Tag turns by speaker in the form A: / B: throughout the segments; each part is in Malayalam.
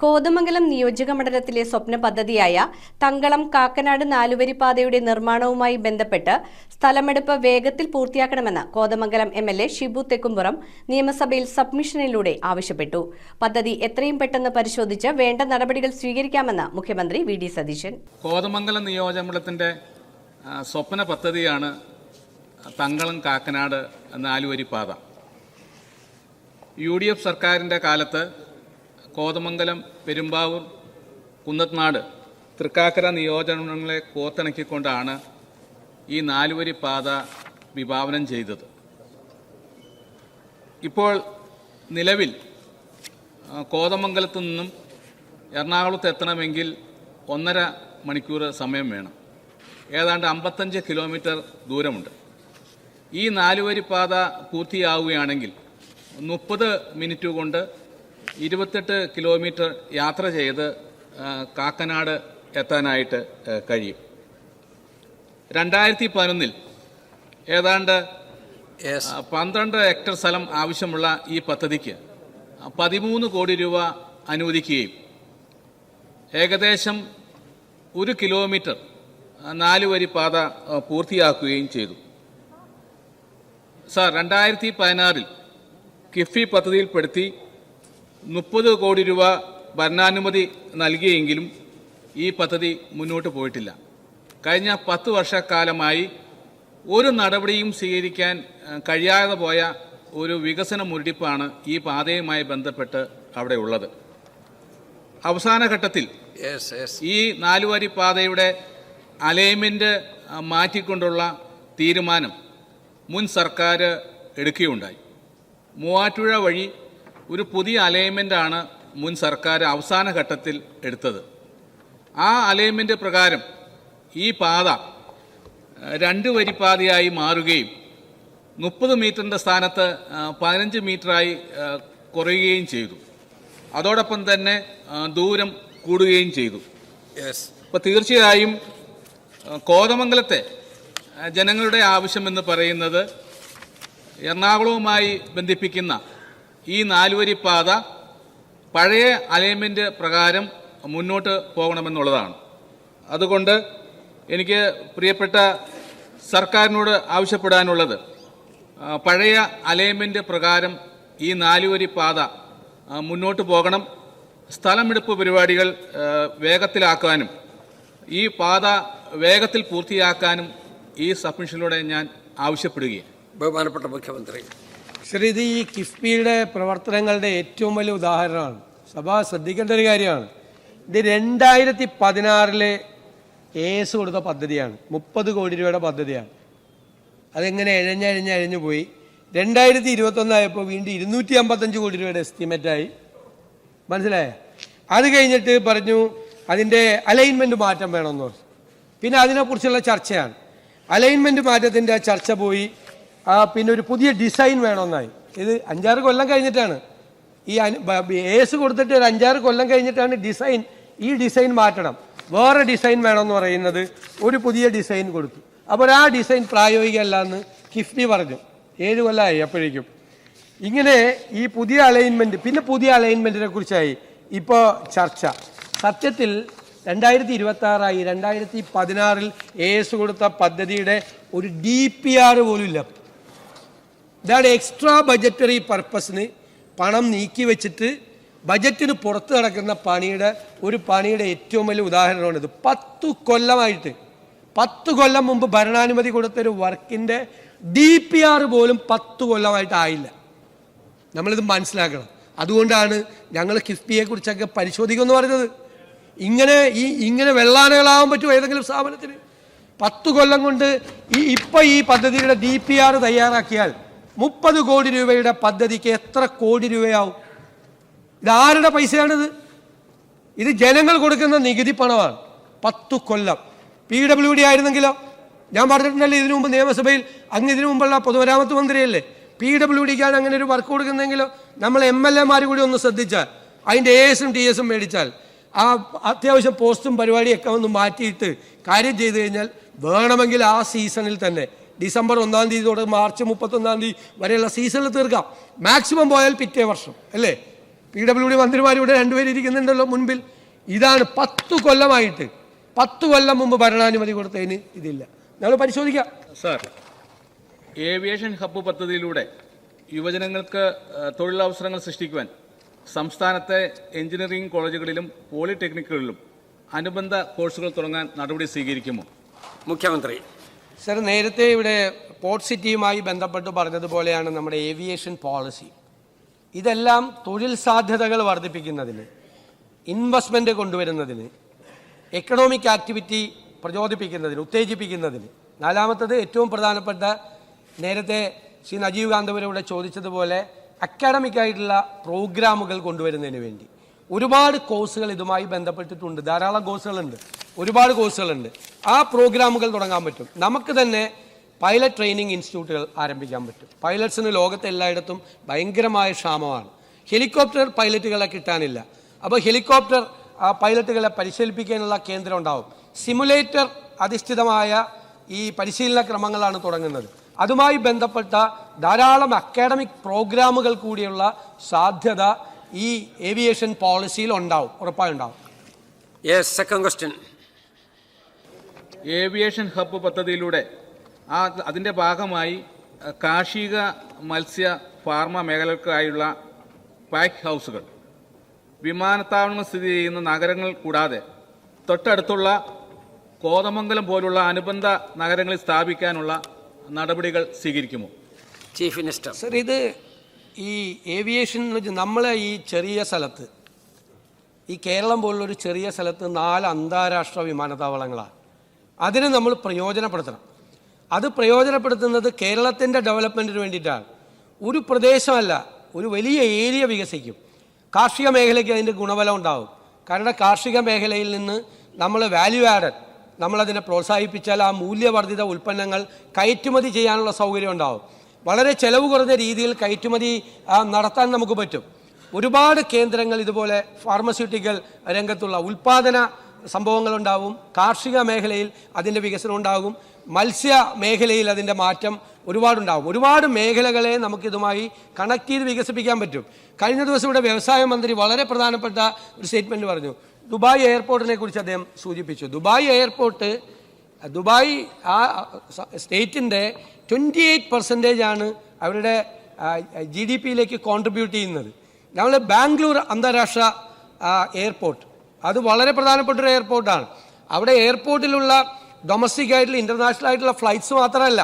A: കോതമംഗലം നിയോജക മണ്ഡലത്തിലെ സ്വപ്ന പദ്ധതിയായ തങ്കളം കാക്കനാട് നാലുവരിപ്പാതയുടെ നിർമ്മാണവുമായി ബന്ധപ്പെട്ട് സ്ഥലമെടുപ്പ് വേഗത്തിൽ പൂർത്തിയാക്കണമെന്ന് കോതമംഗലം എംഎൽഎ ഷിബു തെക്കുംപുറം നിയമസഭയിൽ സബ്മിഷനിലൂടെ ആവശ്യപ്പെട്ടു. പദ്ധതി എത്രയും പെട്ടെന്ന് പരിശോധിച്ച് വേണ്ട നടപടികൾ സ്വീകരിക്കാമെന്ന് മുഖ്യമന്ത്രി വി.ഡി. സതീശൻ.
B: കോതമംഗലം നിയോജക മണ്ഡലത്തിന്റെ സ്വപ്ന പദ്ധതിയാണ് തങ്കളം കാക്കനാട് നാലുവരിപ്പാത. UDF സർക്കാരിന്റെ കാലത്ത് കോതമംഗലം, പെരുമ്പാവൂർ, കുന്നത്നാട്, തൃക്കാക്കര നിയോജകമണ്ഡലങ്ങളെ കോർത്തിണക്കിക്കൊണ്ടാണ് ഈ നാലുവരിപ്പാത വിഭാവനം ചെയ്തത്. ഇപ്പോൾ നിലവിൽ കോതമംഗലത്തു നിന്നും എറണാകുളത്ത് എത്തണമെങ്കിൽ 1.5 മണിക്കൂർ സമയം വേണം. ഏതാണ്ട് 55 കിലോമീറ്റർ ദൂരമുണ്ട്. ഈ നാലുവരിപ്പാത പൂർത്തിയാവുകയാണെങ്കിൽ 30 മിനിറ്റ് കൊണ്ട് 28 കിലോമീറ്റർ യാത്ര ചെയ്ത് കാക്കനാട് എത്താനായിട്ട് കഴിയും. 2011 ഏതാണ്ട് 12 ഹെക്ടർ സ്ഥലം ആവശ്യമുള്ള ഈ പദ്ധതിക്ക് 13 കോടി രൂപ അനുവദിക്കുകയും ഏകദേശം 1 കിലോമീറ്റർ നാലുവരിപ്പാത പൂർത്തിയാക്കുകയും ചെയ്തു. സർ, 2016 കിഫ്ബി പദ്ധതിയിൽപ്പെടുത്തി 30 കോടി രൂപ ഭരണാനുമതി നൽകിയെങ്കിലും ഈ പദ്ധതി മുന്നോട്ട് പോയിട്ടില്ല. കഴിഞ്ഞ 10 വർഷക്കാലമായി ഒരു നടപടിയും സ്വീകരിക്കാൻ കഴിയാതെ പോയ ഒരു വികസന മുരടിപ്പാണ് ഈ പാതയുമായി ബന്ധപ്പെട്ട് അവിടെ ഉള്ളത്. അവസാന ഘട്ടത്തിൽ ഈ നാലുവരിപ്പാതയുടെ അലൈൻമെന്റ് മാറ്റിക്കൊണ്ടുള്ള തീരുമാനം മുൻ സർക്കാർ എടുക്കുകയുണ്ടായി. മൂവാറ്റുപുഴ വഴി ഒരു പുതിയ അലൈൻമെൻ്റാണ് മുൻ സർക്കാർ അവസാന ഘട്ടത്തിൽ എടുത്തത്. ആ അലൈൻമെൻ്റ് പ്രകാരം ഈ പാത 2 വരിപ്പാതയായി മാറുകയും 30 മീറ്ററിൻ്റെ സ്ഥാനത്ത് 15 മീറ്ററായി കുറയുകയും ചെയ്തു. അതോടൊപ്പം തന്നെ ദൂരം കൂടുകയും ചെയ്തു. അപ്പോൾ തീർച്ചയായും കോതമംഗലത്തെ ജനങ്ങളുടെ ആവശ്യമെന്ന് പറയുന്നത് എറണാകുളവുമായി ബന്ധിപ്പിക്കുന്ന ഈ നാലുവരിപ്പാത പഴയ അലൈൻമെന്റ് പ്രകാരം മുന്നോട്ട് പോകണമെന്നുള്ളതാണ്. അതുകൊണ്ട് എനിക്ക് പ്രിയപ്പെട്ട സർക്കാരിനോട് ആവശ്യപ്പെടാനുള്ളത്, പഴയ അലൈൻമെന്റ് പ്രകാരം ഈ നാലുവരിപ്പാത മുന്നോട്ട് പോകണം. സ്ഥലമെടുപ്പ് പരിപാടികൾ വേഗത്തിലാക്കാനും ഈ പാത വേഗത്തിൽ പൂർത്തിയാക്കാനും ഈ സബ്മിഷനിലൂടെ ഞാൻ ആവശ്യപ്പെടുകയാണ്.
C: ബഹുമാനപ്പെട്ട മുഖ്യമന്ത്രി.
D: ശ്രീ, ഇത് ഈ കിഫ്ബിയുടെ പ്രവർത്തനങ്ങളുടെ ഏറ്റവും വലിയ ഉദാഹരണമാണ്. സഭ ശ്രദ്ധിക്കേണ്ട ഒരു കാര്യമാണ്. ഇത് 2016 AS കൊടുത്ത പദ്ധതിയാണ്. 30 കോടി രൂപയുടെ പദ്ധതിയാണ്. അതെങ്ങനെ എഴഞ്ഞു പോയി. 2021 ആയപ്പോൾ വീണ്ടും 255 കോടി രൂപയുടെ എസ്റ്റിമേറ്റായി. മനസ്സിലായ? അത് കഴിഞ്ഞിട്ട് പറഞ്ഞു അതിൻ്റെ അലൈൻമെൻറ്റ് മാറ്റം വേണമെന്ന് പറഞ്ഞു. പിന്നെ അതിനെക്കുറിച്ചുള്ള ചർച്ചയാണ്. അലൈൻമെൻറ്റ് മാറ്റത്തിൻ്റെ ചർച്ച പോയി. പിന്നെ ഒരു പുതിയ ഡിസൈൻ വേണമെന്നായി. ഇത് 5-6 കൊല്ലം കഴിഞ്ഞിട്ടാണ് ഈ AS കൊടുത്തിട്ട് ഒരു 5-6 കൊല്ലം കഴിഞ്ഞിട്ടാണ് ഈ ഡിസൈൻ മാറ്റണം, വേറെ ഡിസൈൻ വേണമെന്ന് പറയുന്നത്. ഒരു പുതിയ ഡിസൈൻ കൊടുത്തു. അപ്പോൾ ആ ഡിസൈൻ പ്രായോഗികമല്ല എന്ന് കിഫ്ബി പറഞ്ഞു. 7 കൊല്ലമായി അപ്പോഴേക്കും. ഇങ്ങനെ ഈ പുതിയ അലൈൻമെൻറ്റ്, പിന്നെ പുതിയ അലൈൻമെൻറ്റിനെ കുറിച്ചായി ഇപ്പോൾ ചർച്ച. സത്യത്തിൽ 2026 2016 AS കൊടുത്ത പദ്ധതിയുടെ ഒരു DPR പോലും ഇല്ല. ഇതാണ് എക്സ്ട്രാ ബജറ്ററി പർപ്പസിന് പണം നീക്കി വെച്ചിട്ട് ബജറ്റിന് പുറത്ത് നടക്കുന്ന പണിയുടെ ഏറ്റവും വലിയ ഉദാഹരണമാണിത്. 10 കൊല്ലമായിട്ട് 10 കൊല്ലം മുമ്പ് ഭരണാനുമതി കൊടുത്തൊരു വർക്കിൻ്റെ DPR പോലും 10 കൊല്ലമായിട്ട് ആയില്ല. നമ്മളിത് മനസ്സിലാക്കണം. അതുകൊണ്ടാണ് ഞങ്ങൾ കിഫ്ബിയെക്കുറിച്ചൊക്കെ പരിശോധിക്കുമെന്ന് പറഞ്ഞത്. ഇങ്ങനെ വെള്ളാനകളാവാൻ പറ്റുമോ ഏതെങ്കിലും സ്ഥാപനത്തിന്? 10 കൊല്ലം കൊണ്ട് ഈ പദ്ധതിയുടെ DPR തയ്യാറാക്കിയാൽ 30 കോടി രൂപയുടെ പദ്ധതിക്ക് എത്ര കോടി രൂപയാവും? ഇതാരുടെ പൈസയാണിത്? ഇത് ജനങ്ങൾ കൊടുക്കുന്ന നികുതി പണമാണ്. 10 കൊല്ലം. PWD ആയിരുന്നെങ്കിലോ? ഞാൻ പറഞ്ഞിട്ടുണ്ടല്ലോ ഇതിനു മുമ്പ് നിയമസഭയിൽ, ഇതിനു മുമ്പുള്ള പൊതുമരാമത്ത് മന്ത്രിയല്ലേ, PWDക്കാണ് അങ്ങനെ ഒരു വർക്ക് കൊടുക്കുന്നെങ്കിലോ നമ്മൾ MLA കൂടി ഒന്ന് ശ്രദ്ധിച്ചാൽ, അതിൻ്റെ ASും TSും മേടിച്ചാൽ, ആ അത്യാവശ്യം പോസ്റ്റും പരിപാടിയൊക്കെ ഒന്ന് മാറ്റിയിട്ട് കാര്യം ചെയ്തു കഴിഞ്ഞാൽ വേണമെങ്കിൽ ആ സീസണിൽ തന്നെ ഡിസംബർ 1-ാം തീയതി തൊട്ട് മാർച്ച് 31-ാം തീയതി വരെയുള്ള സീസണിൽ തീർക്കാം. മാക്സിമം പോയാൽ പിറ്റേ വർഷം അല്ലേ? PWD മന്ത്രിമാരിവിടെ രണ്ടുപേരും ഇരിക്കുന്നുണ്ടല്ലോ മുൻപിൽ. ഇതാണ് 10 കൊല്ലമായിട്ട് 10 കൊല്ലം മുമ്പ് ഭരണാനുമതി കൊടുത്തതിന് ഇതില്ല. നമ്മൾ പരിശോധിക്കാം
B: സാർ. ഏവിയേഷൻ ഹബ്ബ് പദ്ധതിയിലൂടെ യുവജനങ്ങൾക്ക് തൊഴിലവസരങ്ങൾ സൃഷ്ടിക്കുവാൻ സംസ്ഥാനത്തെ എഞ്ചിനീയറിംഗ് കോളേജുകളിലും പോളിടെക്നിക്കുകളിലും അനുബന്ധ കോഴ്സുകൾ തുടങ്ങാൻ നടപടി സ്വീകരിക്കുമോ?
C: മുഖ്യമന്ത്രി.
D: സർ, നേരത്തെ ഇവിടെ പോർട്ട് സിറ്റിയുമായി ബന്ധപ്പെട്ട് പറഞ്ഞതുപോലെയാണ് നമ്മുടെ ഏവിയേഷൻ പോളിസി. ഇതെല്ലാം തൊഴിൽ സാധ്യതകൾ വർദ്ധിപ്പിക്കുന്നതിന്, ഇൻവെസ്റ്റ്മെൻറ്റ് കൊണ്ടുവരുന്നതിന്, എക്കണോമിക് ആക്ടിവിറ്റി പ്രചോദിപ്പിക്കുന്നതിന്, ഉത്തേജിപ്പിക്കുന്നതിന്. നാലാമത്തത് ഏറ്റവും പ്രധാനപ്പെട്ട, നേരത്തെ ശ്രീ നജീവ് കാന്തപുരം ഇവിടെ ചോദിച്ചതുപോലെ അക്കാഡമിക് ആയിട്ടുള്ള പ്രോഗ്രാമുകൾ കൊണ്ടുവരുന്നതിന് വേണ്ടി ഒരുപാട് കോഴ്സുകൾ ഇതുമായി ബന്ധപ്പെട്ടിട്ടുണ്ട്. ധാരാളം കോഴ്സുകളുണ്ട്, ഒരുപാട് കോഴ്സുകളുണ്ട്. ആ പ്രോഗ്രാമുകൾ തുടങ്ങാൻ പറ്റും. നമുക്ക് തന്നെ പൈലറ്റ് ട്രെയിനിങ് ഇൻസ്റ്റിറ്റ്യൂട്ടുകൾ ആരംഭിക്കാൻ പറ്റും. പൈലറ്റ്സിന് ലോകത്തെ എല്ലായിടത്തും ഭയങ്കരമായ ക്ഷാമമാണ്. ഹെലികോപ്റ്റർ പൈലറ്റുകളെ കിട്ടാനില്ല. അപ്പോൾ ഹെലികോപ്റ്റർ പൈലറ്റുകളെ പരിശീലിപ്പിക്കാനുള്ള കേന്ദ്രം ഉണ്ടാവും. സിമുലേറ്റർ അധിഷ്ഠിതമായ ഈ പരിശീലന ക്രമങ്ങളാണ് തുടങ്ങുന്നത്. അതുമായി ബന്ധപ്പെട്ട ധാരാളം അക്കാഡമിക് പ്രോഗ്രാമുകൾ കൂടിയുള്ള സാധ്യത ഈ ഏവിയേഷൻ പോളിസിയിൽ ഉണ്ടാവും, ഉറപ്പായുണ്ടാവും.
C: Yes, second question.
B: Aviation hub പദ്ധതിയിലൂടെ അതിൻ്റെ ഭാഗമായി കാർഷിക, മത്സ്യ, ഫാർമ മേഖലകൾക്കായുള്ള പാക്ക് ഹൗസുകൾ വിമാനത്താവളങ്ങൾ സ്ഥിതി ചെയ്യുന്ന നഗരങ്ങൾ കൂടാതെ തൊട്ടടുത്തുള്ള കോതമംഗലം പോലുള്ള അനുബന്ധ നഗരങ്ങളിൽ സ്ഥാപിക്കാനുള്ള നടപടികൾ സ്വീകരിക്കുമോ?
C: Chief minister.
D: സർ, ഇത് ഈ ഏവിയേഷൻ എന്ന് വെച്ചാൽ നമ്മളെ ഈ ചെറിയ സ്ഥലത്ത്, ഈ കേരളം പോലുള്ളൊരു ചെറിയ സ്ഥലത്ത് 4 അന്താരാഷ്ട്ര വിമാനത്താവളങ്ങളാണ്. അതിനെ നമ്മൾ പ്രയോജനപ്പെടുത്തണം. അത് പ്രയോജനപ്പെടുത്തുന്നത് കേരളത്തിൻ്റെ ഡെവലപ്മെൻറ്റിന് വേണ്ടിയിട്ടാണ്. ഒരു പ്രദേശമല്ല, ഒരു വലിയ ഏരിയ വികസിക്കും. കാർഷിക മേഖലയ്ക്ക് അതിൻ്റെ ഗുണഫലം ഉണ്ടാകും. കാരണം കാർഷിക മേഖലയിൽ നിന്ന് നമ്മൾ വാല്യൂ ആഡഡ്, നമ്മളതിനെ പ്രോത്സാഹിപ്പിച്ചാൽ ആ മൂല്യവർദ്ധിത ഉൽപ്പന്നങ്ങൾ കയറ്റുമതി ചെയ്യാനുള്ള സൗകര്യം ഉണ്ടാകും. വളരെ ചെലവ് കുറഞ്ഞ രീതിയിൽ കയറ്റുമതി നടത്താൻ നമുക്ക് പറ്റും. ഒരുപാട് കേന്ദ്രങ്ങൾ ഇതുപോലെ ഫാർമസ്യൂട്ടിക്കൽ രംഗത്തുള്ള ഉൽപ്പാദന സംഭവങ്ങളുണ്ടാവും. കാർഷിക മേഖലയിൽ അതിൻ്റെ വികസനം ഉണ്ടാകും. മത്സ്യ മേഖലയിൽ അതിൻ്റെ മാറ്റം ഒരുപാടുണ്ടാകും. ഒരുപാട് മേഖലകളെ നമുക്കിതുമായി കണക്ട് ചെയ്ത് വികസിപ്പിക്കാൻ പറ്റും. കഴിഞ്ഞ ദിവസം ഇവിടെ വ്യവസായ മന്ത്രി വളരെ പ്രധാനപ്പെട്ട ഒരു സ്റ്റേറ്റ്മെൻറ്റ് പറഞ്ഞു. ദുബായ് എയർപോർട്ടിനെ കുറിച്ച് അദ്ദേഹം സൂചിപ്പിച്ചു. ദുബായ് എയർപോർട്ട്, ദുബായ് ആ സ്റ്റേറ്റിൻ്റെ 28% ആണ് അവരുടെ GDP-യിലേക്ക് കോൺട്രിബ്യൂട്ട് ചെയ്യുന്നത്. നമ്മൾ ബാംഗ്ലൂർ അന്താരാഷ്ട്ര എയർപോർട്ട്, അത് വളരെ പ്രധാനപ്പെട്ടൊരു എയർപോർട്ടാണ്. അവിടെ എയർപോർട്ടിലുള്ള ഡൊമസ്റ്റിക് ആയിട്ടുള്ള ഇൻ്റർനാഷണൽ ആയിട്ടുള്ള ഫ്ലൈറ്റ്സ് മാത്രമല്ല,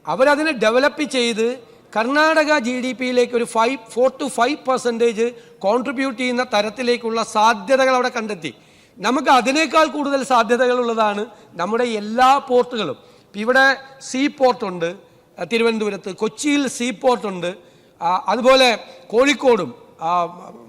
D: അവരതിനെ ഡെവലപ്പ് ചെയ്ത് കർണാടക GDP-യിലേക്ക് ഒരു 4 to 5% കോൺട്രിബ്യൂട്ട് ചെയ്യുന്ന തരത്തിലേക്കുള്ള സാധ്യതകൾ അവിടെ കണ്ടെത്തി. നമുക്ക് അതിനേക്കാൾ കൂടുതൽ സാധ്യതകളുള്ളതാണ് നമ്മുടെ എല്ലാ പോർട്ടുകളും. ഇവിടെ സീ പോർട്ടുണ്ട്, തിരുവനന്തപുരത്ത്, കൊച്ചിയിൽ സീ പോർട്ടുണ്ട്, അതുപോലെ കോഴിക്കോടും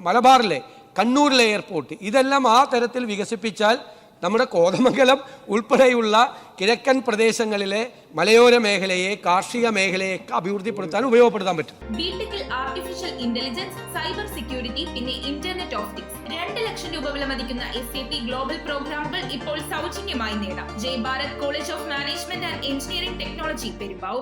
D: മലബാറിലെ കണ്ണൂരിലെ എയർപോർട്ട്, ഇതെല്ലാം ആ തരത്തിൽ വികസിപ്പിച്ചാൽ നമ്മുടെ കോതമംഗലം ഉൾപ്പെടെയുള്ള കിഴക്കൻ പ്രദേശങ്ങളിലെ മലയോര മേഖലയെ, കാർഷിക മേഖലയെ അഭിവൃദ്ധിപ്പെടുത്താൻ ഉപയോഗപ്പെടുത്താൻ പറ്റും.
E: ബിടെക്കിൽ ആർട്ടിഫിഷ്യൽ ഇന്റലിജൻസ്, സൈബർ സെക്യൂരിറ്റി, പിന്നെ ഇന്റർനെറ്റ് ഓഫ് തിങ്സ് 2 ലക്ഷം രൂപ വില മതിക്കുന്ന SAP ഗ്ലോബൽ പ്രോഗ്രാമുകൾ ഇപ്പോൾ സൗജന്യമായി നേടാം. Jai Bharat college of management and engineering technology, Perumbavoor.